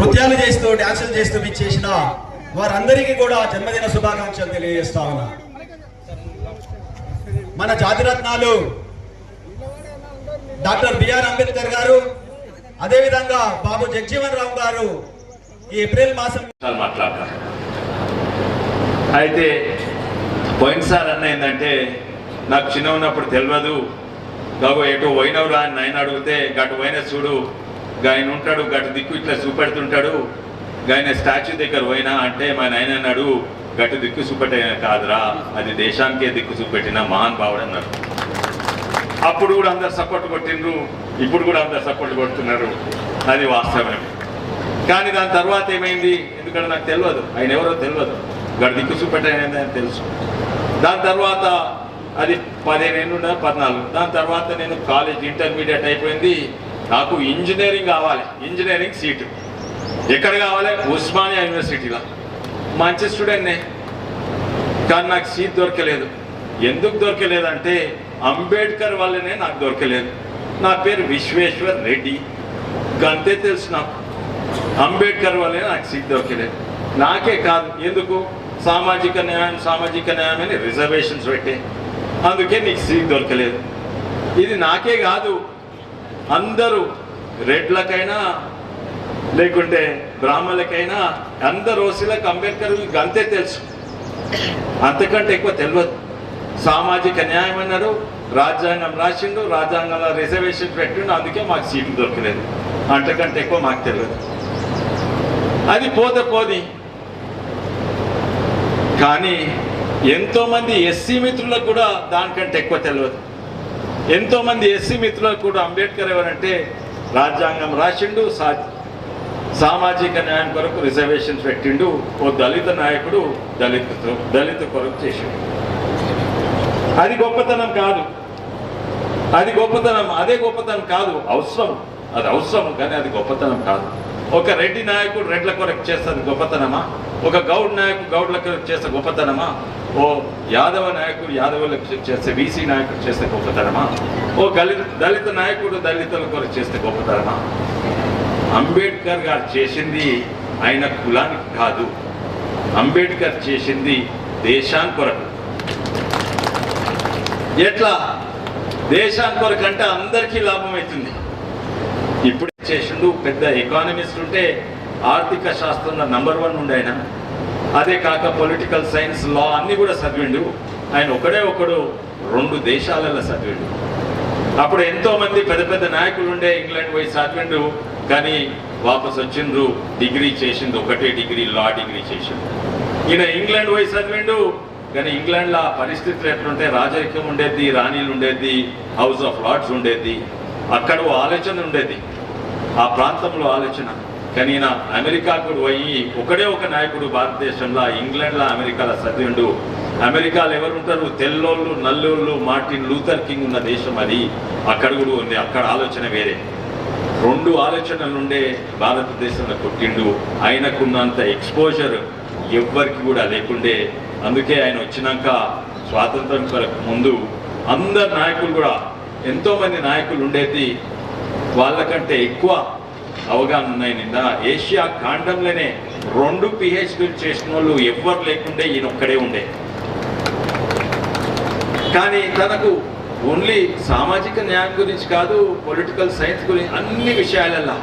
నృత్యాలు చేస్తూ డాన్సులు చేస్తూ విచ్చేసిన వారందరికీ కూడా జన్మదిన శుభాకాంక్షలు తెలియజేస్తా ఉన్నా. మన జాతిరత్నాలు డాక్టర్ బిఆర్ అంబేద్కర్ గారు, అదేవిధంగా బాబు జగజీవన్ రావు గారు ఈ ఏప్రిల్ మాసం మాట్లాడతారు. అయితే పోయినసారి అన్న ఏంటంటే నాకు చిన్న ఉన్నప్పుడు తెలియదు, బాబు ఎటు పోయినవురా అని ఆయన అడిగితే గటు పోయిన చూడు ఆయన ఉంటాడు, గటు దిక్కు ఇట్లా చూపెడుతుంటాడు, ఆయన స్టాచ్యూ దగ్గర పోయినా అంటే మా నాయన అన్నాడు గటు దిక్కు చూపెట్టిన కాదురా, అది దేశానికే దిక్కు చూపెట్టిన మహాన్ భావుడు అన్నారు. అప్పుడు కూడా అందరు సపోర్ట్ కొట్టిండ్రు, ఇప్పుడు కూడా అందరు సపోర్ట్ కొడుతున్నారు, అది వాస్తవమే. కానీ దాని తర్వాత ఏమైంది, ఎందుకంటే నాకు తెలియదు ఆయన ఎవరో తెలియదు, గడు దిక్కు చూపెట్టాయని తెలుసు. దాని తర్వాత అది 15 ఏళ్ళు 14. దాని తర్వాత నేను కాలేజ్ ఇంటర్మీడియట్ అయిపోయింది, నాకు ఇంజనీరింగ్ కావాలి, ఇంజనీరింగ్ సీటు ఎక్కడ కావాలి, ఉస్మానియా యూనివర్సిటీలో. మంచి స్టూడెంట్నే, కానీ నాకు సీట్ దొరకలేదు. ఎందుకు దొరకలేదంటే అంబేద్కర్ వల్లనే నాకు దొరకలేదు. నా పేరు విశ్వేశ్వర్ రెడ్డి, అంతే తెలుసు నాకు. అంబేద్కర్ వల్లనే నాకు సీట్ దొరకలేదు. నాకే కాదు, ఎందుకు సామాజిక న్యాయం అని రిజర్వేషన్స్ పెట్టే, అందుకే నీకు సీట్ దొరకలేదు. ఇది నాకే కాదు, అందరూ రెడ్లకైనా లేకుంటే బ్రాహ్మణులకైనా అందరు ఓసీలకు అంబేద్కర్ అంతే తెలుసు, అంతకంటే ఎక్కువ తెలియదు. సామాజిక న్యాయం అన్నాడు, రాజ్యాంగం రాసిండు, రాజ్యాంగంలో రిజర్వేషన్ పెట్టిండు, అందుకే మాకు సీట్లు దొరకలేదు. అంతకంటే ఎక్కువ మాకు తెలియదు. అది పోతే కానీ ఎంతోమంది ఎస్సీ మిత్రులకు కూడా దానికంటే ఎక్కువ తెలియదు. ఎంతోమంది ఎస్సీ మిత్రులకు కూడా అంబేద్కర్ ఎవరంటే రాజ్యాంగం రాసిండు, సామాజిక న్యాయం కొరకు రిజర్వేషన్స్ పెట్టిండు, ఓ దళిత నాయకుడు దళిత కొరకు చేసిండు. అది గొప్పతనం కాదు, అదే గొప్పతనం కాదు, అవసరం, అది అవసరం కానీ అది గొప్పతనం కాదు. ఒక రెడ్డి నాయకుడు రెడ్ల కొరకు చేస్తుంది గొప్పతనమా? ఒక గౌడ్ నాయకుడు గౌడ్ల కొరకు చేస్తే గొప్పతనమా? ఓ యాదవ నాయకుడు యాదవులకు చేస్తే, బీసీ నాయకుడు చేస్తే గొప్పతనమా? ఓ దళిత నాయకుడు దళితుల కొరకు చేస్తే గొప్పతనమా? అంబేద్కర్ గారు చేసింది ఆయన కులానికి కాదు, అంబేద్కర్ చేసింది దేశానికి కొరకు. ఎట్లా దేశానికి కొరకు అంటే అందరికీ లాభం అవుతుంది. ఇప్పుడు చేసిండు, పెద్ద ఎకానమిస్ట్ ఉంటే ఆర్థిక శాస్త్రంలో నంబర్ 1 ఉండే ఆయన. అదే కాక పొలిటికల్ సైన్స్, లా అన్నీ కూడా చదివిండు. ఆయన ఒకడు 2 దేశాలలో చదివిండు. అప్పుడు ఎంతోమంది పెద్ద నాయకులు ఉండే, ఇంగ్లాండ్ పోయి చదివిండు, కానీ వాపస్ వచ్చిండ్రు, డిగ్రీ చేసిండు, ఒకటే డిగ్రీ, లా డిగ్రీ చేసిండు. ఈయన ఇంగ్లాండ్ పోయి చదివిండు, కానీ ఇంగ్లాండ్లో పరిస్థితులు ఎట్లుంటే రాజరికం ఉండేది, రాణీలు ఉండేది, హౌస్ ఆఫ్ లార్డ్స్ ఉండేది, అక్కడ ఆలోచన ఉండేది, ఆ ప్రాంతంలో ఆలోచన. కానీ ఈయన అమెరికాకు పోయి ఒకడే ఒక నాయకుడు భారతదేశంలో, ఇంగ్లాండ్లో అమెరికాలో చదివిండు. అమెరికాలో ఎవరు ఉంటారు, తెల్లోళ్ళు నల్లోళ్ళు, మార్టిన్ లూథర్ కింగ్ ఉన్న దేశం అది, అక్కడ కూడా ఉంది. అక్కడ ఆలోచన వేరే, 2 ఆలోచనలు ఉండే భారతదేశంలో కొట్టిండు. ఆయనకున్నంత ఎక్స్పోజర్ ఎవ్వరికి కూడా లేకుండే. అందుకే ఆయన వచ్చినాక స్వాతంత్రం కొరకు ముందు అందరు నాయకులు కూడా, ఎంతోమంది నాయకులు ఉండేది, వాళ్ళకంటే ఎక్కువ అవగాహన ఉన్నాయి. నింద ఏషియా ఖండంలోనే 2 PhDలు చేసిన వాళ్ళు ఎవ్వరు లేకుండే, ఈయన ఒక్కడే ఉండే. కానీ తనకు ఓన్లీ సామాజిక న్యాయం గురించి కాదు, పొలిటికల్ సైన్స్ గురించి, అన్ని విషయాలల్లో